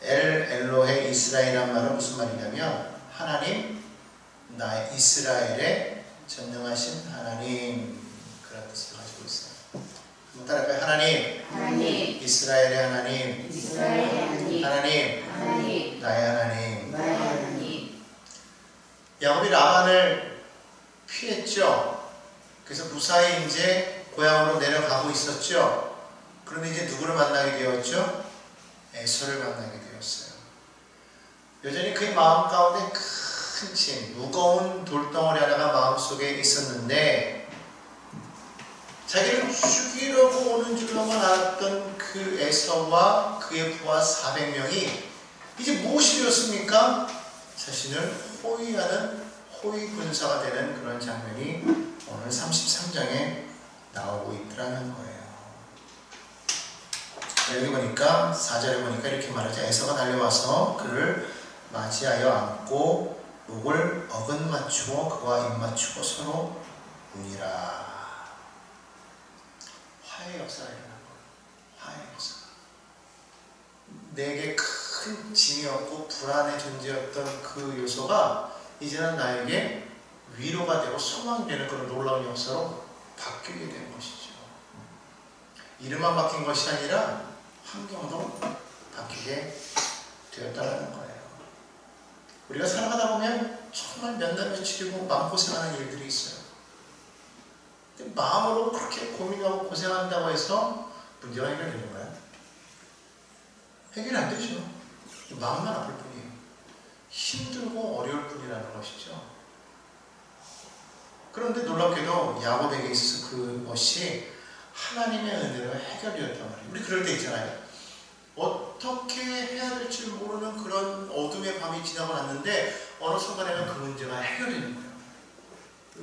엘로헤 이스라엘이란 말은 무슨 말이냐면 하나님 나의 이스라엘의 전능하신 하나님, 그런 뜻을 가지고 있어요. 한번 따라할까요? 하나님, 이스라엘의 하나님, 하나님, 나의 하나님. 야곱이 라반을 피했죠. 그래서 무사히 이제 고향으로 내려가고 있었죠. 그런데 이제 누구를 만나게 되었죠? 에서를 만나게 되었어요. 여전히 그의 마음 가운데 큰 짐, 무거운 돌덩어리 하나가 마음속에 있었는데 자기를 죽이려고 오는 줄로만 알았던 그 에서와 그의 부하 400명이 이제 무엇이 되었습니까? 자신을 호위하는 호위 군사가 되는 그런 장면이 오늘 33장에 나오고 있더라는 거예요. 여기 보니까 4절에 보니까 이렇게 말하죠. 에서가 달려와서 그를 맞이하여 안고 목을 어긋맞추고 그와 입맞추고 서로 우니라. 화해 역사가 일어난 거예요. 화해 역사. 내게 큰 짐이었고 불안의 존재였던 그 요소가 이제는 나에게 위로가 되고 소망이 되는 그런 놀라운 역사로 바뀌게 된 것이죠. 이름만 바뀐 것이 아니라 환경도 바뀌게 되었다는 거예요. 우리가 살아가다 보면 정말 몇 날 며칠이고 마음고생하는 일들이 있어요. 근데 마음으로 그렇게 고민하고 고생한다고 해서 문제가 해결되는가요? 해결이 안 되죠. 마음만 아플 뿐이에요. 힘들고 어려울 뿐이라는 것이죠. 그런데 놀랍게도 야곱에게 있어서 그것이 하나님의 은혜로 해결되었단 말이에요. 우리 그럴 때 있잖아요. 어떻게 해야 될지 모르는 그런 어둠의 밤이 지나고 났는데 어느 순간에는 그 문제가 해결되는 거예요.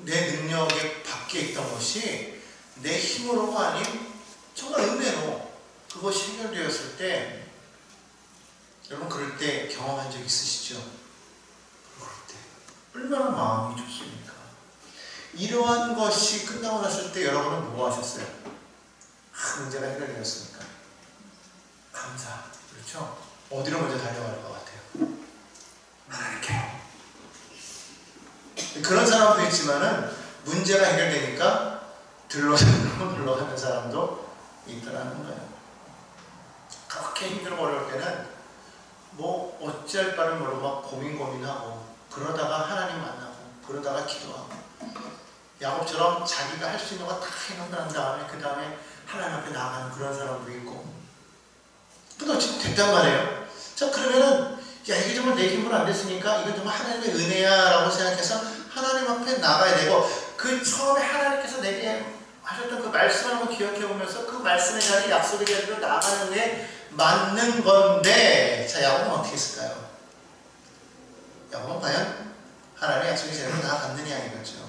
내 능력의 밖에 있던 것이 내 힘으로가 아닌 정말 은혜로 그것이 해결되었을 때, 여러분 그럴 때 경험한 적 있으시죠? 그럴 때 얼마나 마음이 좋습니까? 이러한 것이 끝나고 났을 때 여러분은 뭐 하셨어요? 문제가 해결되었으니까 감사. 그렇죠? 어디로 먼저 달려갈 것 같아요? 하나님께. 그런 사람도 있지만은 문제가 해결되니까 들러가는 사람도 있더라는 거예요. 그렇게 힘들고 어려울 때는 뭐 어찌할 바를 모르고 막 고민하고 그러다가 하나님 만나고 그러다가 기도하고 야곱처럼 자기가 할 수 있는 거 다 해놓은 다음에 그 다음에 하나님 앞에 나아가는 그런 사람도 있고. 근데 어쨌든 됐단 말이에요. 자, 그러면은 야, 이게 정말 내 힘으로 안 됐으니까 이건 정말 하나님의 은혜야 라고 생각해서 하나님 앞에 나가야 되고, 그 처음에 하나님께서 내게 하셨던 그 말씀을 한번 기억해 보면서 그 말씀의 자리, 약속의 자리로 나가는 게 맞는 건데, 자, 야곱은 어떻게 했을까요? 야곱은 과연 하나님의 약속의 자리로 나아갔느냐 이거죠.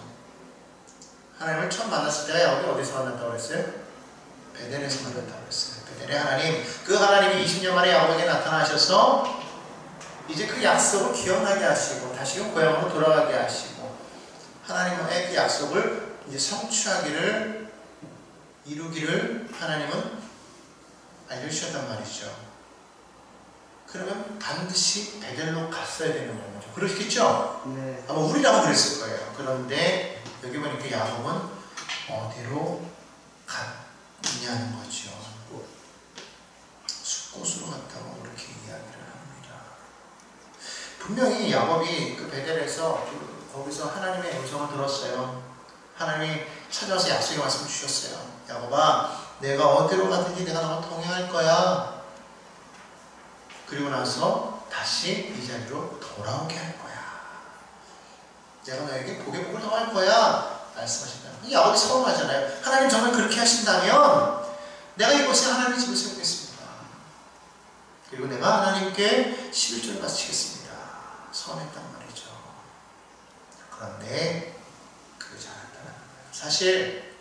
하나님을 처음 만났을 때가 야곱이 어디서 만났다고 그랬어요? 베델에서 만났다고 그랬어요. 베델의 하나님, 그 하나님이 20년 만에 야곱에게 나타나셔서 이제 그 약속을 기억나게 하시고 다시금 고향으로 돌아가게 하시고 하나님의 그 약속을 이제 성취하기를, 이루기를 하나님은 알려주셨단 말이죠. 그러면 반드시 베델로 갔어야 되는 거죠. 그러시겠죠? 네. 아마 우리라면 그랬을 거예요. 그런데 여기 보니까 야곱은 어디로 갔냐는 거죠. 숫곳으로 갔다고 그렇게 이야기를 합니다. 분명히 야곱이 그 베델에서 거기서 하나님의 음성을 들었어요. 하나님이 찾아와서 약속의 말씀을 주셨어요. 야곱아, 내가 어디로 가든지 내가 너와 동행할 거야. 그리고 나서 다시 이 자리로 돌아오게 할 거야. 내가 너에게 복의 복을 더할 거야 말씀하신다. 야곱이 서운하잖아요. 하나님 정말 그렇게 하신다면 내가 이곳에 하나님의 집을 세우겠습니다. 그리고 내가 하나님께 11조를 바치겠습니다. 서운했단 말이죠. 그런데 그러지 않았다는 거예요. 사실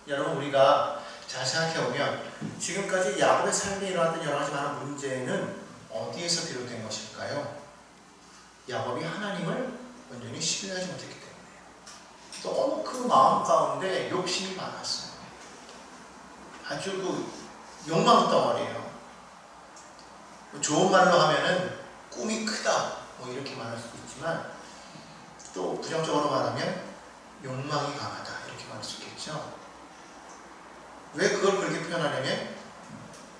여러분, 우리가 잘 생각해보면 지금까지 야곱의 삶에 일어났던 여러 가지 많은 문제는 어디에서 비롯된 것일까요? 야곱이 하나님을 온전히 신뢰하지 못했기 때문에 너무 그 마음 가운데 욕심이 많았어요. 아주 그 욕망 덩어리예요. 좋은 말로 하면은 꿈이 크다 뭐 이렇게 말할 수도 있지만 또 부정적으로 말하면 욕망이 강하다 이렇게 말할 수 있겠죠. 왜 그걸 그렇게 표현하냐면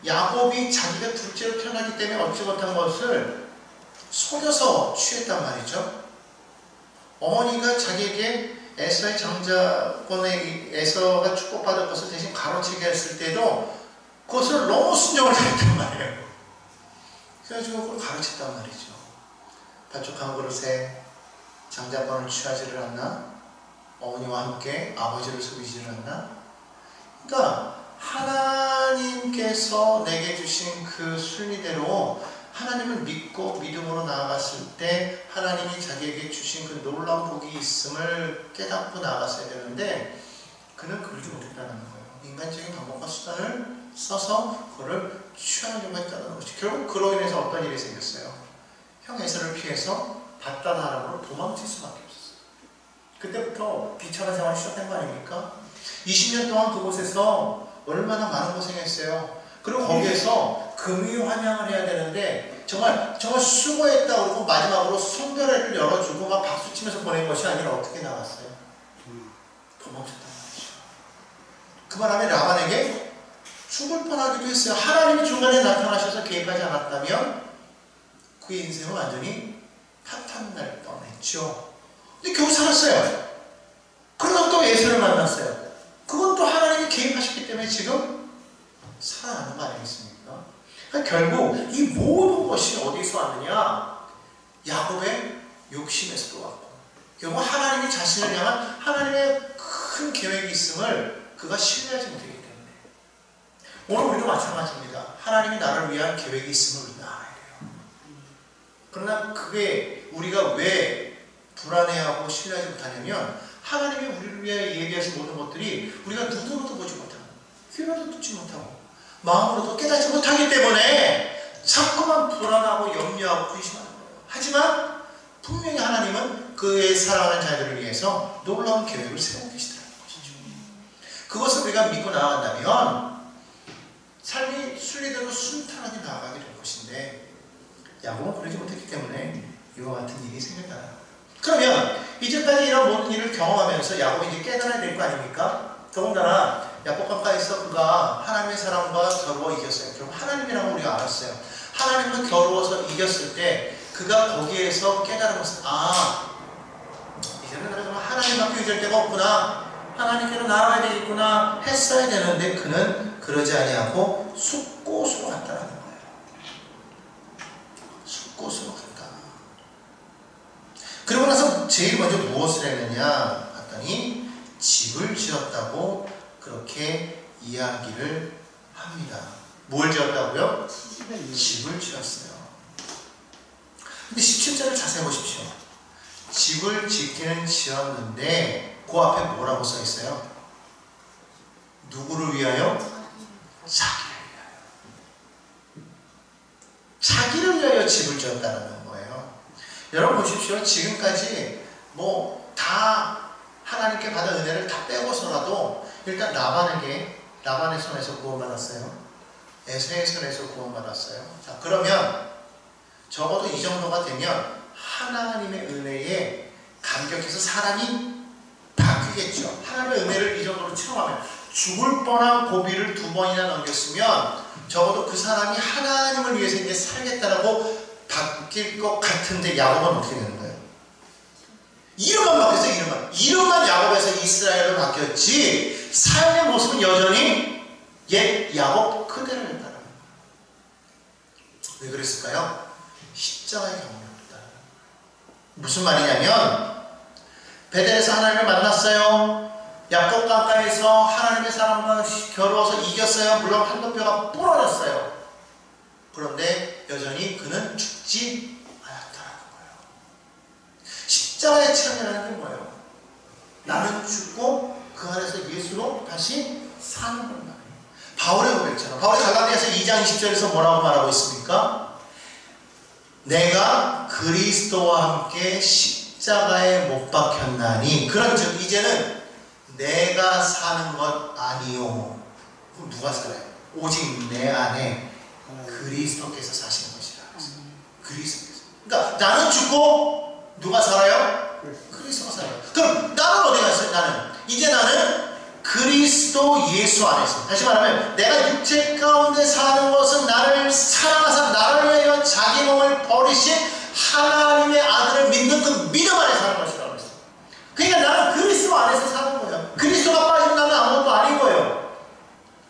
야곱이 자기가 둘째로 태어나기 때문에 얻지 못한 것을 속여서 취했단 말이죠. 어머니가 자기에게 에서의 장자권의 에서가 축복받을 것을 대신 가로채게 했을 때도 그것을 너무 순종을 잘했단 말이에요. 그래가지고 그걸 가로챘단 말이죠. 밭죽 한 그릇에 장자권을 취하지를 않나? 어머니와 함께 아버지를 속이지를 않나? 그러니까 하나님께서 내게 주신 그 순리대로 하나님을 믿고 믿음으로 나아갔을 때 하나님이 자기에게 주신 그 놀라운 복이 있음을 깨닫고 나아갔어야 되는데 그는 그러지 못했다는 거예요. 인간적인 방법과 수단을 써서 그거를 취하려고 했다는 것이 결국 그로 인해서 어떤 일이 생겼어요. 형 에서를 피해서 바다나 아람으로 도망칠 수밖에 없었어요. 그때부터 비참한 생활이 시작된 거 아닙니까? 20년 동안 그곳에서 얼마나 많은 고생했어요. 그리고 거기에서 금유환영을 해야 되는데 정말 수고했다 그러고 마지막으로 성별회를 열어주고 막 박수치면서 보낸 것이 아니라 어떻게 나갔어요? 도망쳤단 말이죠. 그 바람에 라반에게 죽을 뻔하기도 했어요. 하나님이 중간에 나타나셔서 개입하지 않았다면 그의 인생은 완전히 파탄날 뻔했죠. 근데 겨우 살았어요. 그러다가 또 예수를 만났어요. 그건 또 하나님이 개입하셨기 때문에 지금 살아나는 거 아니겠습니까? 그러니까 결국 이 모든 것이 어디서 왔느냐? 야곱의 욕심에서도 왔고 결국 하나님이 자신을 향한 하나님의 큰 계획이 있음을 그가 신뢰하지 못하기 때문에 오늘 우리도 마찬가지입니다. 하나님이 나를 위한 계획이 있음을 우리는 알아야 돼요. 그러나 그게 우리가 왜 불안해하고 신뢰하지 못하냐면 하나님이 우리를 위해 얘기하신 모든 것들이 우리가 눈으로도 보지 못하고 귀로도 듣지 못하고 마음으로도 깨닫지 못하기 때문에 자꾸만 불안하고 염려하고 의심하는 거예요. 하지만 분명히 하나님은 그의 사랑하는 자들을 위해서 놀라운 계획을 세우고 계시다는 것이죠. 그것을 우리가 믿고 나아간다면 삶이 순리대로 순탄하게 나아가게 될 것인데 야곱은 그러지 못했기 때문에 이와 같은 일이 생겼다는 거예요. 그러면 이제까지 이런 모든 일을 경험하면서 야곱이 이제 깨달아야 될 거 아닙니까? 더군다나 야곱 강가에서 그가 하나님의 사람과 겨루어 이겼어요. 결국 하나님이라고 우리가 알았어요. 하나님과 겨루어서 이겼을 때 그가 거기에서 깨달은 것은 이제는 내가 정말 하나님밖에 의지할 데가 없구나. 하나님께로 나아가야 되겠구나 했어야 되는데 그는 그러지 아니하고 숫곳으로 갔다라는 거예요. 숫곳으로 갔다. 그러고 나서 제일 먼저 무엇을 했느냐 봤더니 집을 지었다고 그렇게 이야기를 합니다. 뭘 지었다고요? 집을 지었어요. 근데 17절을 자세히 보십시오. 집을 짓기는 지었는데 그 앞에 뭐라고 써 있어요? 누구를 위하여? 자기를 위하여. 자기를 위하여 집을 지었다는 거예요. 여러분 보십시오. 지금까지 다 하나님께 받은 은혜를 다 빼고서라도 일단 라반의 손에서 구원받았어요. 에서의 손에서 구원받았어요. 자, 그러면 적어도 이 정도가 되면 하나님의 은혜에 감격해서 사람이 바뀌겠죠. 하나님의 은혜를 이 정도로 체험하면 죽을 뻔한 고비를 2번이나 넘겼으면 적어도 그 사람이 하나님을 위해서 이제 살겠다라고 바뀔 것 같은데 야곱은 어떻게 되는 거예요? 이름만 바뀌었어요. 이름만 야곱에서 이스라엘로 바뀌었지 삶의 모습은 여전히 옛 야곱 그대로였다는 거예요. 왜 그랬을까요? 십자가의 경험이었다. 무슨 말이냐면 베델에서 하나님을 만났어요. 야곱 강가에서 하나님의 사람과 겨루어서 이겼어요. 물론 판도뼈가 부러졌어요. 그런데 여전히 그는 죽지 않았다는 거예요. 십자가의 체험이라는 게 뭐예요? 나는 죽고 그 안에서 예수로 다시 사는 겁니다. 바울의 고백처럼 바울이 갈라디아서 2장 20절에서 뭐라고 말하고 있습니까? 내가 그리스도와 함께 십자가에 못 박혔나니 그런즉 이제는 내가 사는 것 아니요. 그럼 누가 살아요? 오직 내 안에 그리스도께서 사시는 것이다. 그리스도에서. 그러니까 나는 죽고 누가 살아요? 그리스도가 살아요. 그럼 나는 어디 갔어요? 나는 이제 나는 그리스도 예수 안에서. 다시 말하면 내가 육체 가운데 사는 것은 나를 사랑하사 나를 위하여 자기 몸을 버리신 하나님의 아들을 믿는 그 믿음 안에 사는 것이라고 했어요. 그러니까 나는 그리스도 안에서 사는 거예요. 그리스도가 빠지면 나는 아무것도 아닌 거예요.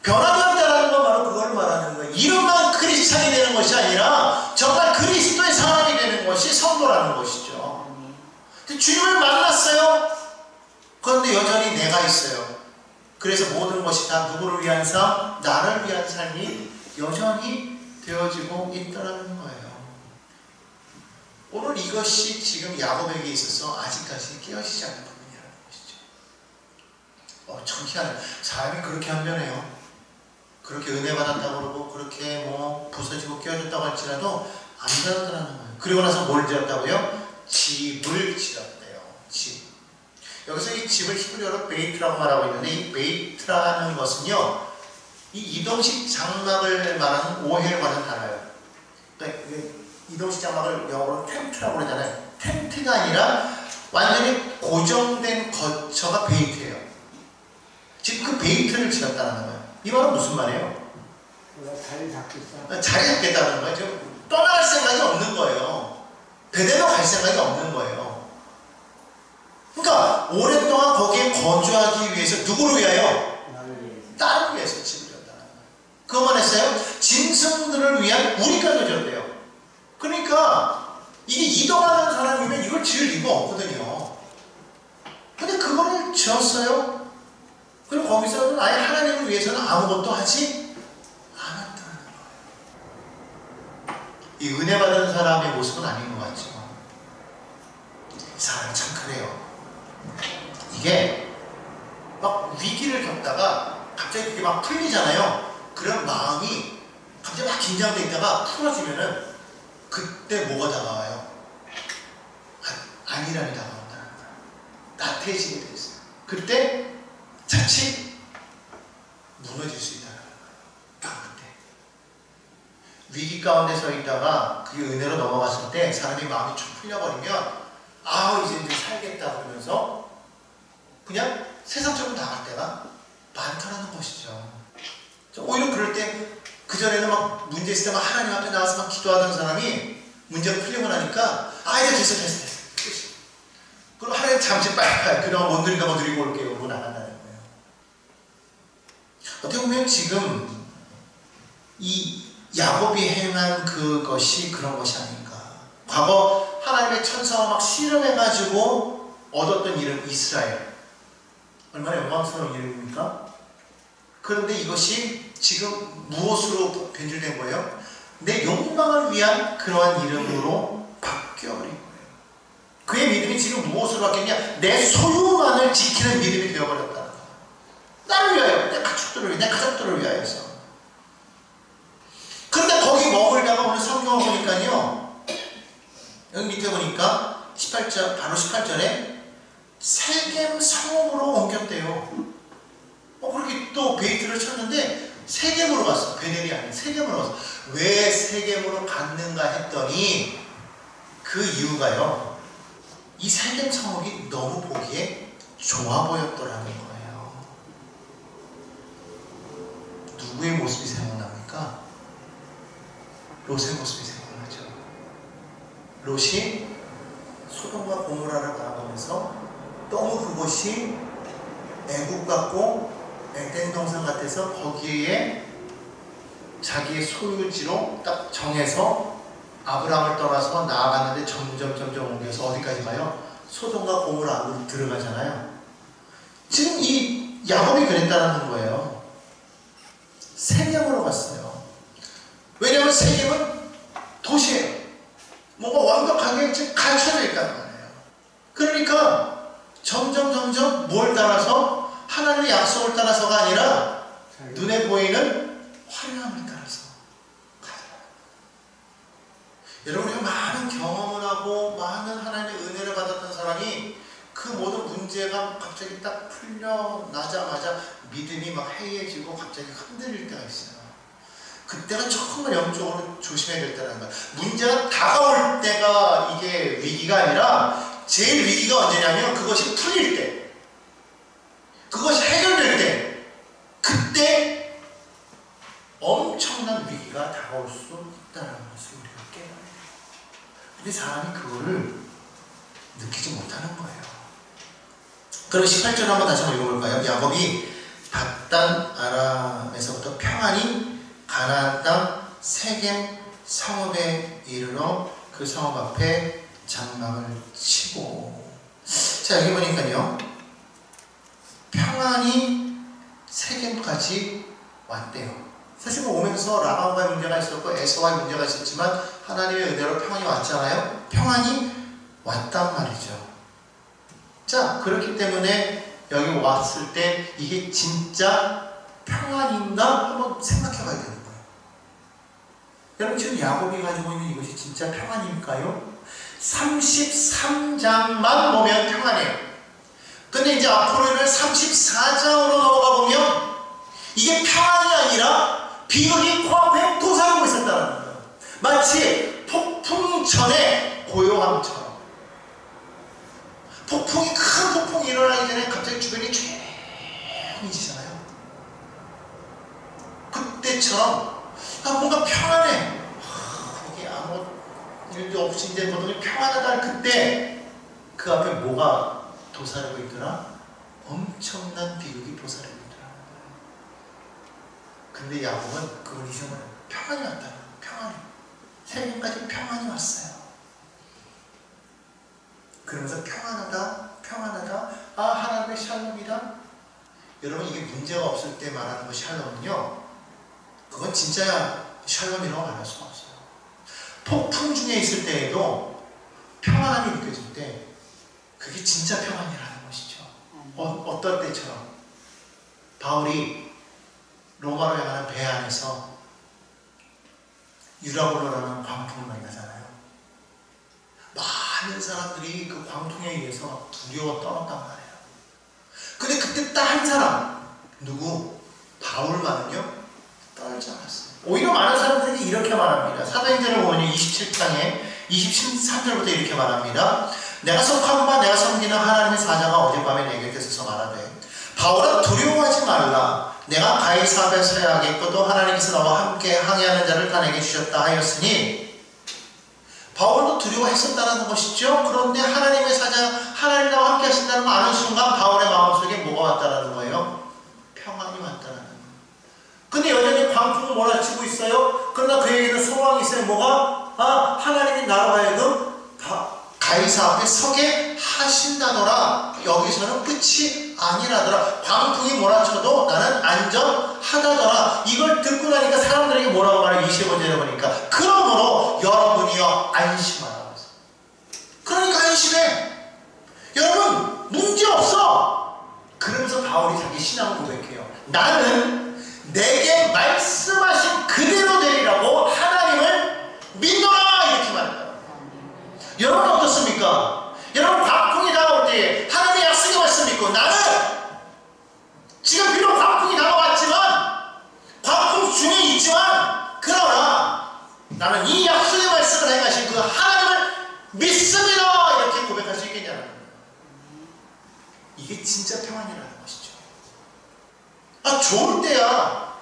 변화되었다라는 건 바로 그걸 말하는 거예요. 이름만 크리스찬이 되는 것이 아니라 정말 그리스도의 사람이 되는 것이 성도라는 것이죠. 주님을 만났어요. 그런데 여전히 내가 있어요. 그래서 모든 것이 다 누구를 위한 삶? 나를 위한 삶이 여전히 되어지고 있다는 거예요. 오늘 이것이 지금 야곱에게 있어서 아직까지 깨어지지 않는 부분이라는 것이죠. 참 희한해요. 사람이 그렇게 안 변해요. 그렇게 은혜 받았다고 그러고 그렇게 뭐 부서지고 깨어졌다고 할지라도 안 변하더라는 거예요. 그리고 나서 뭘 지었다고요? 집을 지었대요. 집. 여기서 이 집을 히브리어로 베이트라고 말하고 있는데 이 베이트라는 것은요, 이 이동식 장막을 말하는 오해를 받는 단어예요. 이동식 장막을 영어로 텐트라고 그러잖아요. 텐트가 아니라 완전히 고정된 거처가 베이트예요. 지금 그 베이트를 지었다는 거예요. 이 말은 무슨 말이에요? 자리 잡겠다. 자리 잡겠다는 거예요. 지금 떠나갈 생각이 없는 거예요. 대대로 갈 생각이 없는 거예요. 그러니까 오랫동안 거기에 거주하기 위해서 누구를 위하여? 나를 위해서 집을 지었다는 거예요. 그것만 했어요? 짐승들을 위한 우리까지 지었대요. 그러니까 이게 이동하는 사람이면 이걸 지을 이유가 없거든요. 근데 그거를 지었어요. 그리고 거기서는 아예 하나님을 위해서는 아무것도 하지 않았다는 거예요. 이 은혜 받은 사람의 모습은 아닌 것 같죠. 이 사람은 참 그래요. 이게 막 위기를 겪다가 갑자기 그게 막 풀리잖아요. 그런 마음이 갑자기 막 긴장돼 있다가 풀어지면은 그때 뭐가 다가와요? 안일함이 다가온다는 거예요. 나태해지게 돼 있어요. 그때 자칫 무너질 수 있다는 거예요. 그때 위기 가운데 서 있다가 그게 은혜로 넘어갔을 때 사람이 마음이 쭉 풀려버리면 이제 살겠다 그러면서 그냥 세상적으로 나갈 때가 많다는 것이죠. 오히려 그럴 때 그전에는 막 문제 있을 때 막 하나님 앞에 나와서 막 기도하던 사람이 문제가 풀리고 나니까 이제 됐어. 그럼 하나님 잠시 빨리 가요. 그동안 못 누리다 못 누리고 올게요. 그러고 나간다는 거예요. 어떻게 보면 지금 이 야곱이 행한 그것이 그런 것이 아닌가. 과거 하나님의 천사와 막 실험해가지고 얻었던 이름 이스라엘. 얼마나 영광스러운 이름입니까? 그런데 이것이 지금 무엇으로 변질된 거예요? 내 욕망을 위한 그러한 이름으로 바뀌어버린 거예요. 그의 믿음이 지금 무엇으로 바뀌었냐? 내 소유만을 지키는 믿음이 되어버렸다는 거예요. 나를 위하여, 내 가족들을 위하여, 내 가족들을 위하여서. 그런데 거기 머물다가 오늘 성경을 보니까요, 여기 밑에 보니까 18절, 바로 18절에 세겜 성읍으로 옮겼대요. 그렇게 또 베이트를 쳤는데 세겜으로 갔어. 베델이 아닌 세겜으로 갔어. 왜 세겜으로 갔는가 했더니 그 이유가요, 이 세겜 성읍이 너무 보기에 좋아 보였더라는 거예요. 누구의 모습이 생각납니까? 롯의 모습이 생각나죠. 롯이 소돔과 고모라를 바라보면서 너무 그곳이 애국 같고 에덴 동산 같아서 거기에 자기의 소유지로 딱 정해서 아브라함을 떠나서 나아가는데 점점 옮겨서 어디까지 가요? 소돔과 고모라 안으로 들어가잖아요. 지금 이 야곱이 그랬다는 거예요. 세겜으로 갔어요. 왜냐하면 세겜은 도시예요. 뭔가 완벽하게 지금 갖춰져 있다는 거예요. 그러니까 점점 뭘 따라서? 하나님의 약속을 따라서가 아니라 눈에 보이는 화려함을 따라서 가더라고요. 여러분, 우리가 많은 경험을 하고 많은 하나님의 은혜를 받았던 사람이 그 모든 문제가 갑자기 딱 풀려나자마자 믿음이 막 해이해지고 갑자기 흔들릴 때가 있어요. 그때가 정말 영적으로 조심해야 될 때라는 거야. 문제가 다가올 때가 이게 위기가 아니라 제일 위기가 언제냐면 그것이 풀릴 때, 그것이 해결될 때, 그때 엄청난 위기가 다가올 수 있다는 것을 우리가 깨달아야 돼요. 근데 사람이 그거를 느끼지 못하는 거예요. 그럼 18절 한번 다시 한번 읽어볼까요? 야곱이 밧단 아람에서부터 평안히 가나안 땅 세겜 성읍에 이르러 그 성읍 앞에 장막을 치고. 자, 여기 보니까요, 평안히 세겜까지 왔대요. 사실 오면서 라반과의 문제가 있었고 에서와의 문제가 있었지만 하나님의 은혜로 평안히 왔잖아요. 평안히 왔단 말이죠. 자, 그렇기 때문에 여기 왔을 때 이게 진짜 평안인가 한번 생각해 봐야 되는 거예요. 여러분, 지금 야곱이 가지고 있는 이것이 진짜 평안일까요? 33장만 보면 평안해요. 근데 이제 앞으로는 34장으로 넘어가 보면 이게 평안이 아니라 비극이 코앞에 도사리고 있었다는 거예요. 마치 폭풍 전에 고요함처럼. 큰 폭풍이 일어나기 전에 갑자기 주변이 조용해지잖아요. 그때처럼 뭔가 평안해. 거기 아무 일도 없이 이제 모든 평안하다. 그때 그 앞에 뭐가 도사리고 있더라? 엄청난 비극이 도사리고 있더라. 근데 야곱은 그걸 잊어버려요. 평안이 왔다는 거예요. 평안이. 세겜까지 평안이 왔어요. 그러면서 평안하다, 평안하다. 아, 하나님의 샬롬이다. 여러분, 이게 문제가 없을 때 말하는 거 샬롬은요, 그건 진짜 샬롬이라고 말할 수가 없어요. 폭풍 중에 있을 때에도 평안함이 느껴질 때 그게 진짜 평안이라는 것이죠. 어떨 때처럼 바울이 로마로 향하는 배 안에서 유라굴로라는 광풍을 만나잖아요. 많은 사람들이 그 광풍에 의해서 두려워 떨었단 말이에요. 근데 그때 딱 한 사람, 누구? 바울만은요, 떨지 않았어요. 오히려 많은 사람들이 이렇게 말합니다. 사도행전을 보면 27장에 23절부터 이렇게 말합니다. 내가 속한 바 내가 섬기는 하나님의 사자가 어젯밤에 내게 께서서 말하되, 바울아 두려워하지 말라. 내가 가이사 앞에 서야 하겠고 또 하나님께서 너와 함께 항해하는 자를 다 내게 주셨다 하였으니, 바울도 두려워했었다는 것이죠. 그런데 하나님의 사자, 하나님 나와 함께 하신다는 걸 아는 순간 바울의 마음속에 뭐가 왔다는 거예요? 평안이 왔다는 거예요. 근데 여전히 광풍을 몰아치고 있어요. 그러나 그에게는 소망이 있어요. 뭐가? 하나님이 나로 하여금 가이사 앞에 서게 하신다더라. 여기서는 끝이 아니라더라. 광풍이 몰아쳐도 나는 안전하다더라. 이걸 듣고 나니까 사람들에게 뭐라고 말해요? 25절에 보니까 그러므로 여러분이여 안심하라고 했어요. 그러니까 안심해. 여러분 문제없어. 그러면서 바울이 자기 신앙을 고백해요. 나는 내게 말씀하신 그대로 되리라고 하나님을 믿노라. 이렇게 말해요. 여러분 어떻습니까? 여러분 광풍이 다가올 때 하나님의 약속의 말씀 믿고, 나는 지금 비록 광풍이 다가왔지만 광풍 중에 있지만 그러나 나는 이 약속의 말씀을 행하신 그 하나님을 믿습니다. 이렇게 고백할 수 있겠냐는 거예요. 이게 진짜 평안이라는 것이죠. 좋을 때야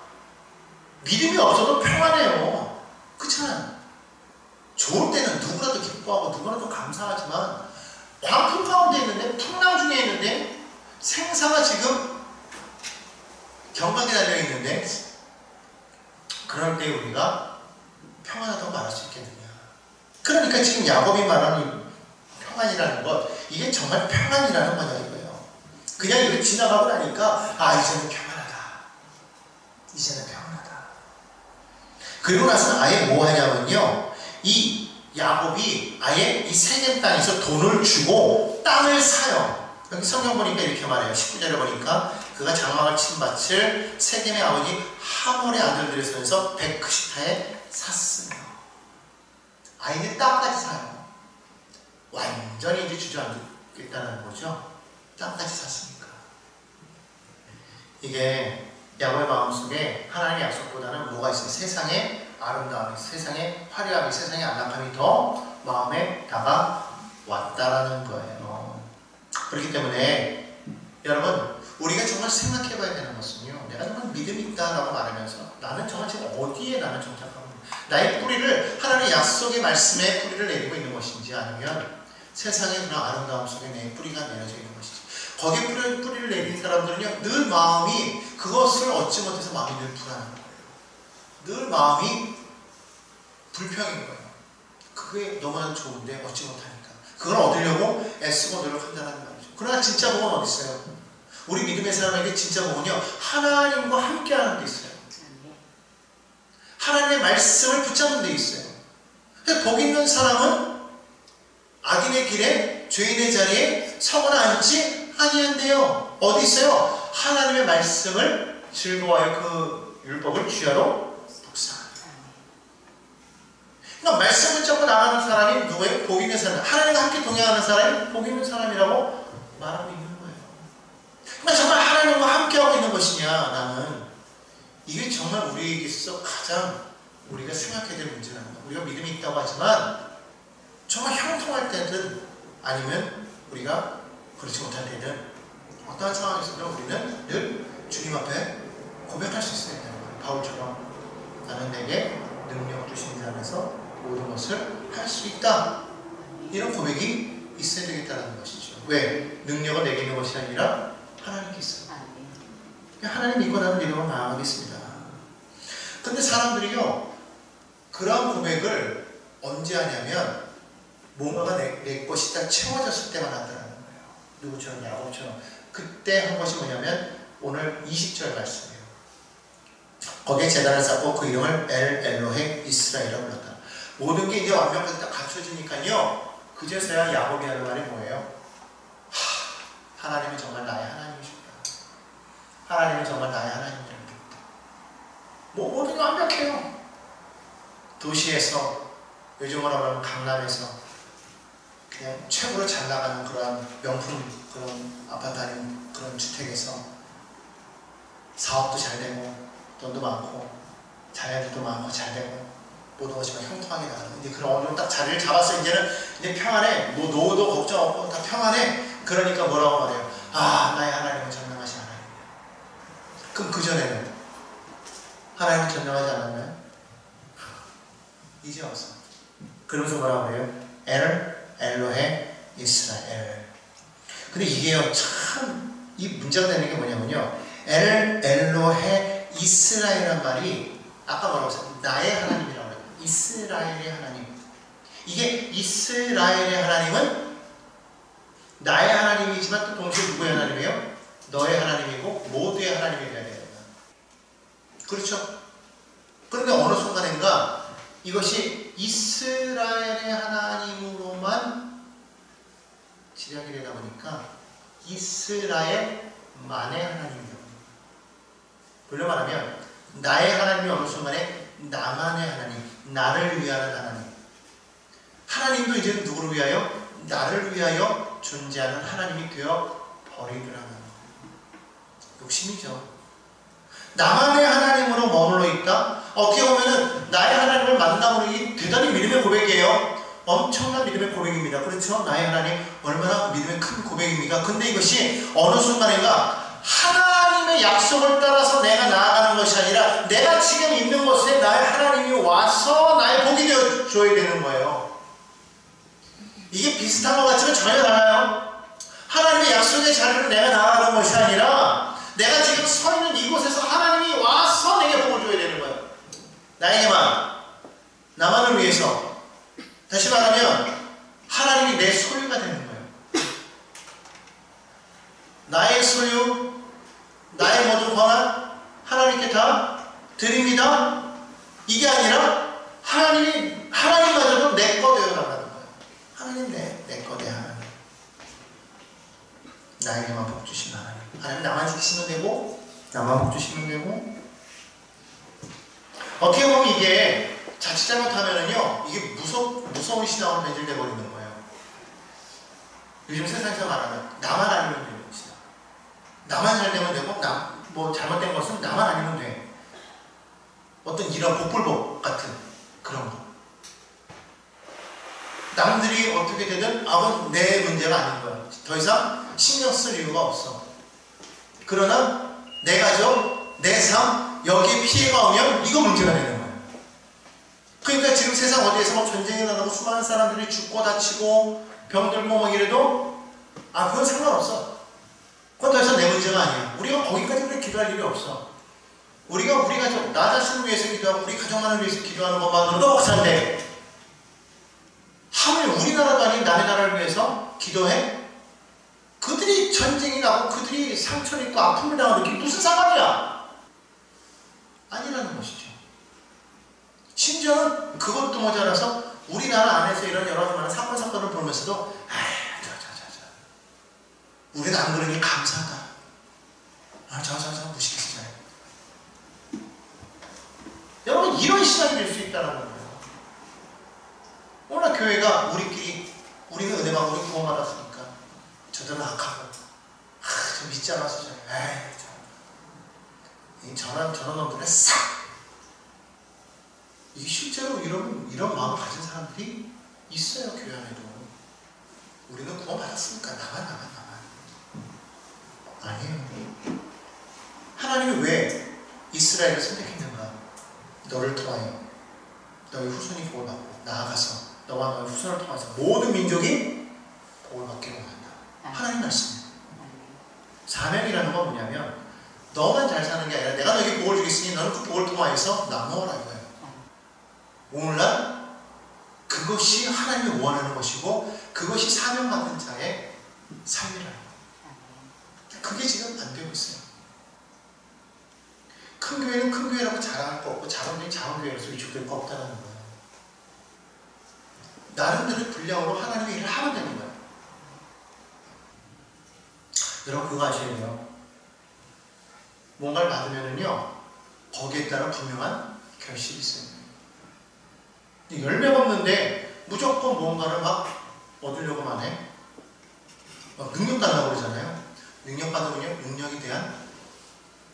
믿음이 없어도 평안해요. 그렇잖아요. 좋을 때는 누구라도 기뻐하고 누구라도 감사하지만 광풍 가운데 있는데, 풍랑 중에 있는데, 생사가 지금 경각에 달려있는데, 그럴 때 우리가 평안하다고 말할 수 있겠느냐. 그러니까 지금 야곱이 말하는 평안이라는 것, 이게 정말 평안이라는 거냐 이거예요. 그냥 이거 지나가고 나니까 이제는 평안하다. 이제는 평안하다. 그리고 나서는 아예 뭐 하냐면요, 이 야곱이 아예 이 세겜 땅에서 돈을 주고 땅을 사요. 여기 성경 보니까 이렇게 말해요. 19절에 보니까 그가 장막을 친 밭을 세겜의 아버지 하몰의 아들들의 손에서 베크시타에 샀으며. 아이는 땅까지 사요. 완전히 이제 주저앉겠다는 거죠. 땅까지 샀으니까. 이게 야곱의 마음속에 하나님의 약속보다는 뭐가 있어요? 세상의 아름다움이, 세상의 화려함이, 세상의 안락함이 더 마음에 다가왔다라는 거예요. 그렇기 때문에 여러분, 우리가 정말 생각해 봐야 되는 것은요, 내가 정말 믿음이 있다라고 말하면서 나는 정말 지금 어디에 나는 정착하고 나의 뿌리를 하나님의 약속의 말씀에 뿌리를 내리고 있는 것인지, 아니면 세상의 그런 아름다움 속에 내 뿌리가 내려져 있는 것인지. 거기에 뿌리를 내린 사람들은요, 늘 마음이 그것을 얻지 못해서 마음이 늘 불안한 거예요. 늘 마음이 불평인 거예요. 그게 너무나 좋은데 얻지 못하니까 그걸 얻으려고 애쓰고 노력한다는 말이죠. 그러나 진짜 복은 어디 있어요? 우리 믿음의 사람에게 진짜 복은요, 하나님과 함께하는 데 있어요. 하나님의 말씀을 붙잡는 데 있어요. 복 있는 사람은 악인의 길에 죄인의 자리에 서거나 앉지 아니한대요. 어디 있어요? 하나님의 말씀을 즐거워하여 그 율법을 주야로 묵상하는. 그러니까 말씀 붙잡고 나가는 사람이 누구예요? 복 있는 사람. 하나님과 함께 동행하는 사람이 복 있는 사람이라고 말하고 있는 거예요. 그러니까 정말 하나님과 함께하고 있는 것이냐, 나는 이게 정말 우리에게 있어서 가장 우리가 생각해야 될 문제라는 거예요. 우리가 믿음이 있다고 하지만 정말 형통할 때든 아니면 우리가 그렇지 못할 때든 어떠한 상황에서도 우리는 늘 주님 앞에 고백할 수 있어야 되는 거예요. 바울처럼 나는 내게 능력 주신 자 안에서 모든 것을 할 수 있다. 이런 고백이 있어야 되겠다는 것이죠. 왜? 능력은 내게 있는 것이 아니라 하나님께 있어요. 하나님 믿고 나는 믿음으로 나아가겠습니다. 근데 사람들이요, 그런 고백을 언제 하냐면 뭔가가 내 것이 딱 채워졌을 때만 한다는 거예요. 누구처럼? 야곱처럼. 그때 한 것이 뭐냐면 오늘 20절 말씀이에요. 거기에 제단을 쌓고 그 이름을 엘로헤 이스라엘이라고 불렀다. 모든 게 이제 완벽하게 딱 갖춰지니까요, 그제서야 야곱이 하는 말이 뭐예요? 하나님은 정말 나의 하나님이십니다. 하나님은 정말 나의 하나님이랍니다. 모든 게 완벽해요. 도시에서, 요즘으로 말하면 강남에서 그냥 최고로 잘 나가는 그런 명품 그런 아파트 아닌 그런 주택에서 사업도 잘 되고 돈도 많고 자녀들도 많고 잘 되고 모든 것이 막 형통하게 나가는. 근데 그런 어느 정도 딱 자리를 잡았어. 이제는 이제 평안해. 뭐 노후도 걱정 없고 다 평안해. 그러니까 뭐라고 말해요? 나의 하나님은 전능하신 하나님이야. 그럼 그 전에는 하나님은 전능하지 않았나요? 이제 와서. 그러면서 뭐라고 해요? 엘로헤 이스라엘. 근데 이게요, 참 이 문제가 되는 게 뭐냐면요, 엘로헤 이스라엘이란 말이 아까 뭐라고 했어요? 나의 하나님이라고 해요. 이스라엘의 하나님. 이게 이스라엘의 하나님은 나의 하나님이지만 또 동시에 누구의 하나님이에요? 너의 하나님이고 모두의 하나님이 되어야 돼요. 그렇죠? 그런데 어느 순간인가 이것이 이스라엘의 하나님으로만 지략이 되다 보니까 이스라엘만의 하나님이에요. 돌려 말하면 나의 하나님이 어느 순간에 나만의 하나님, 나를 위하는 하나님. 하나님도 이제 누구를 위하여? 나를 위하여 존재하는 하나님이 되어 버리더라는 거예요. 욕심이죠. 나만의 하나님으로 머물러 있다? 어떻게 보면은 나의 하나님을 만남으로 이 대단히 믿음의 고백이에요. 엄청난 믿음의 고백입니다. 그렇죠? 나의 하나님 얼마나 믿음의 큰 고백입니까? 근데 이것이 어느 순간인가 하나님의 약속을 따라서 내가 나아가는 것이 아니라 내가 지금 있는 곳에 나의 하나님이 와서 나의 복이 되어줘야 되는 거예요. 이게 비슷한 것 같지만 전혀 달라요. 하나님의 약속의 자리로 내가 나아가는 것이 아니라 내가 지금 서 있는 이곳에서 하나님이 와서 내게 복을 줘야 되는 거예요. 나에게만, 나만을 위해서. 다시 말하면 하나님이 내 소유가 되는 거예요. 나의 소유, 나의 모든 권한 하나님께 다 드립니다. 이게 아니라 하나님마저도 내 거 되어나가는 거예요. 하나님 내 거 내 하나님. 나에게만 복 주시는 하나님. 하나님 나만 지키시면 되고 나만 복 주시면 되고. 어떻게 보면 이게 자칫 잘못하면은요, 이게 무서운 신앙으로 변질되어 버리는 거예요. 요즘 세상에서 말하는 나만 아니면 되는 것이다. 나만 잘 되면 되고 뭐 잘못된 것은 나만 아니면 돼. 어떤 이런 복불복 같은 그런 거. 남들이 어떻게 되든 그건 내 문제가 아닌 거야. 더 이상 신경 쓸 이유가 없어. 그러나 내 가족, 내 삶, 여기에 피해가 오면 이거 문제가 되는 거야. 그러니까 지금 세상 어디에서 막 전쟁이 나고 수많은 사람들이 죽고 다치고 병들고 뭐 이래도 그건 상관없어. 그건 더 이상 내 문제가 아니야. 우리가 거기까지 그렇게 기도할 일이 없어. 우리가 우리 가족, 나 자신을 위해서 기도하고 우리 가족만을 위해서 기도하는 것만으로도 목사인데 하물 우리나라도 아닌 남의 나라를 위해서 기도해? 그들이 전쟁이 나고 그들이 상처를 입고 아픔을 당하는 게 무슨 상관이야? 아니라는 것이죠. 심지어는 그것도 모자라서 우리나라 안에서 이런 여러 가지 사건 사건을 보면서도 우리는 안 그러니 감사하다. 무식해서 잘해. 여러분 이런 시간이 될 수 있다는 거예요. 오늘 교회가 우리는 은혜 받고 우리 구원 받았으니까 저들은 악하고 좀 믿지 않아서 저런 놈들은 싹 이게 실제로 이런 마음을 가진 사람들이 있어요. 교회 안에도. 우리는 구원 받았으니까 나만 아니에요. 하나님이 왜 이스라엘을 선택했는가? 너를 통하여 너의 후손이 복을 받고 나아가서 너와 너의 후손을 통해서 모든 민족이 복을 받기를 원한다. 하나님 말씀이에요. 사명이라는 건 뭐냐면 너만 잘 사는 게 아니라 내가 너에게 복을 주겠으니 너는 그 복을 통하여서 나누어라 이거예요. 오늘날 그것이 하나님이 원하는 것이고 그것이 사명받은 자의 삶이라는 거예요. 그게 지금 안 되고 있어요. 큰 교회는 큰 교회라고 자랑할 거 없고 작은 교회는 작은 교회로서 위축될 거 없다는 거예요. 나름대로 분량으로 하나님의 일을 하면 되는 거예요. 여러분 그거 아셔야 돼요. 뭔가를 받으면은요 거기에 따라 분명한 결실이 있어요. 열매가 없는데 무조건 뭔가를 막 얻으려고만 해. 막 능력 달라고 그러잖아요. 능력 받으면요 능력에 대한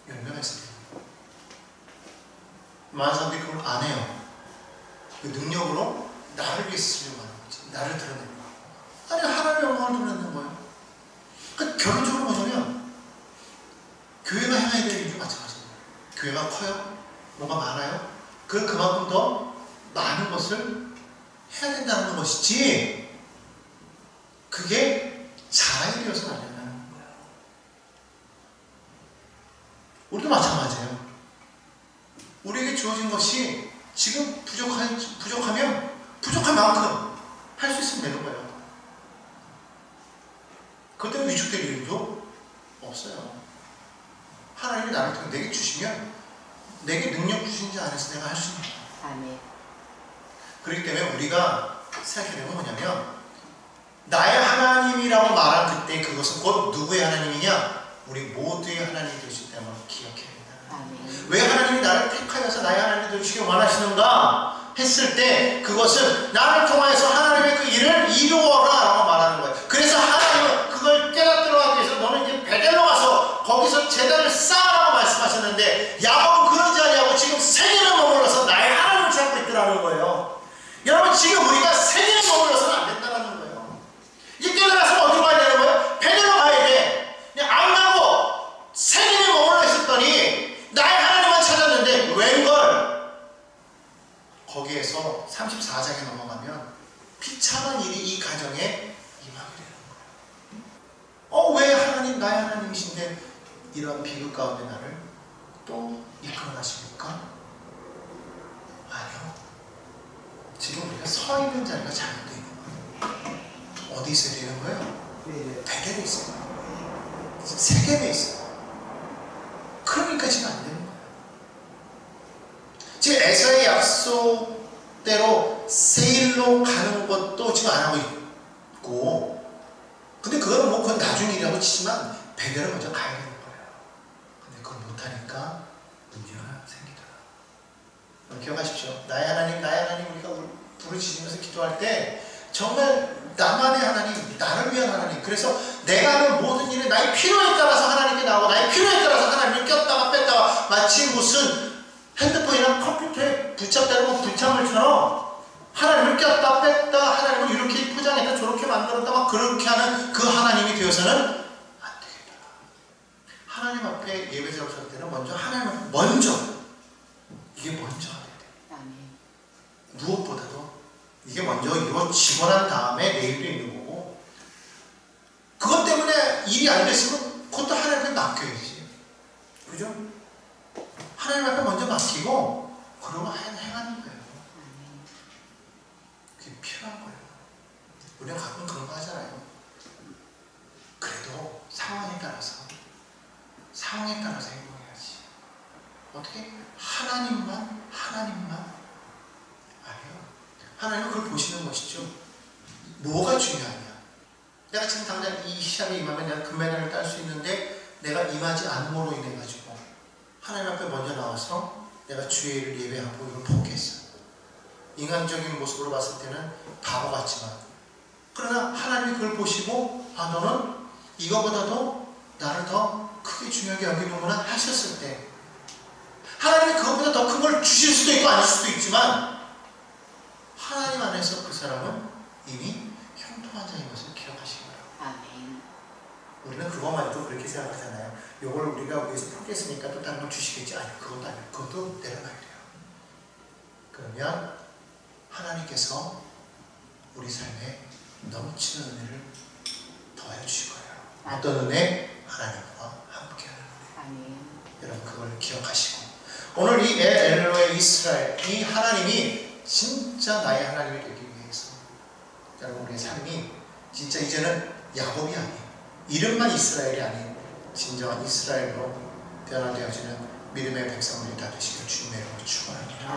열매가 있어요. 많은 사람들이 그걸 안 해요. 그 능력으로 나를 위해서 쓰려고 하는 거지. 나를 드러내는 거. 아니 하나님의 영광을 드러내는 거예요. 그러니까 결론적으로 뭐냐면 교회가 해야 될 일도 마찬가지예요. 교회가 커요? 뭐가 많아요? 그만큼 더 많은 것을 해야 된다는 것이지 그게 자랑이 되어서는 안 된다는 거예요. 우리도 마찬가지예요. 우리에게 주어진 것이 지금 부족하면 부족한 만큼 할 수 있으면 되는 거예요. 그것 때문에 위축될 일도 없어요. 하나님이 나를 통해 내게 주시면 내게 능력 주신 자 안에서 내가 할 수 있는 거예요. 아멘. 그렇기 때문에 우리가 생각해야 되는 건 뭐냐면 나의 하나님이라고 말한 그때 그것은 곧 누구의 하나님이냐? 우리 모두의 하나님이 되실 때만 기억해야 된다. 아멘. 왜 하나님이 나를 택하여서 나의 하나님이 되시길 원하시는가? 했을 때 그것은 나를 통하여서 하나님의 그 일을 이루어라 라고 말하는 거예요. 그래서 하나님은 그걸 깨닫도록 하기 위해서 너는 이제 베델로 가서 거기서 제단을 쌓으라고 말씀하셨는데 야곱은 그러지 아니하고 지금 세계를 머물러서 나의 하나님을 찾고 있더라는 거예요. 여러분 지금 우리가 세계에 머물러서는 안 된다는 거예요. 이제 깨달아서 어디로 가야 되는 거예요? 베델로 가야 돼. 그냥 안 가고 세계에 머물러 있었더니 나의 하나님만 찾았는데 웬걸 거기에서 34장에 넘어가면 비참한 일이 이 가정에 임하게 되는 거예요. 왜 하나님 나의 하나님이신데 이런 비극 가운데 나를 또 이끌어 가십니까? 아니요. 지금 우리가 서 있는 자리가 잘못되어 있는 거예요. 어디 있어야 되는 거예요? 베델에 있어요. 세겜에 있어요. 그러니까 지금 안 되는 거예요. 지금 에서의 약속대로 세일로 가는 것도 지금 안 하고 있고 근데 그거는 뭐 그건 나중 일이라고 치지만 베델을 먼저 가야 되는 거예요. 근데 그걸 못하니까 문제가 생기더라. 기억하십시오. 나의 하나님 나의 하나님 우리가 부르짖으면서 기도할 때 정말 나만의 하나님, 나를 위한 하나님. 그래서 내가 하는 모든 일에 나의 필요에 따라서 하나님께 나오고 나의 필요에 따라서 하나님을 꼈다가 뺐다가 마치 무슨 핸드폰이나 컴퓨터에 붙잡다가 붙잡물처럼 하나님을 꼈다 뺐다 하나님을 이렇게 포장했다 저렇게 만들었다 막 그렇게 하는 그 하나님이 되어서는 안 되겠다. 하나님 앞에 예배 드릴 때는 먼저 하나님을 이게 먼저 해야 돼. 무엇보다도 이게 먼저 이루어지고 난 다음에 내일도 있는 거고, 그것 때문에 일이 안 됐으면 그것도 하나님께 맡겨야지. 그죠? 하나님 앞에 먼저 맡기고 그러고 행하는 거예요. 그게 필요한 거예요. 우리가 가끔 그런 거 하잖아요. 그래도 상황에 따라서 행동해야지. 어떻게? 하나님만 아니에요. 하나님은 그걸 보시는 것이죠. 뭐가 중요하냐? 내가 지금 당장 이 시험에 임하면 내가 금메달을 딸 수 있는데 내가 임하지 않음으로 인해 가지고 하나님 앞에 먼저 나와서 내가 주의 일을 예배하고 이걸 포기했어. 인간적인 모습으로 봤을 때는 바보 같지만, 그러나 하나님이 그걸 보시고 너는 이거보다도 나를 더 크게 중요하게 여기는구나 하셨을 때, 하나님이 그것보다 더 큰 걸 주실 수도 있고 아닐 수도 있지만 하나님 안에서 그 사람은 이미 형통한 자인 것을 기억하시기 바랍니다. 아멘. 우리는 그것만도 그렇게 생각하잖아요. 이걸 우리가 위해서 포기했으니까 또 다른 걸 주시겠지. 아니, 그것도 아니에요. 그것도 내려놔야 돼요. 그러면 하나님께서 우리 삶에 넘치는 은혜를 더해 주실 거예요. 어떤 은혜? 하나님과 함께하는 은혜. 아멘. 여러분 그걸 기억하시고, 오늘 이 엘로의 이스라엘, 이 하나님이 진짜 나의 하나님이 되기 위해서 여러분 우리의 삶이 진짜 이제는 야곱이 아닌, 이름만 이스라엘이 아닌 진정한 이스라엘로 변화되어지는 믿음의 백성들이 다 되시길 주님의 이름으로 축원합니다.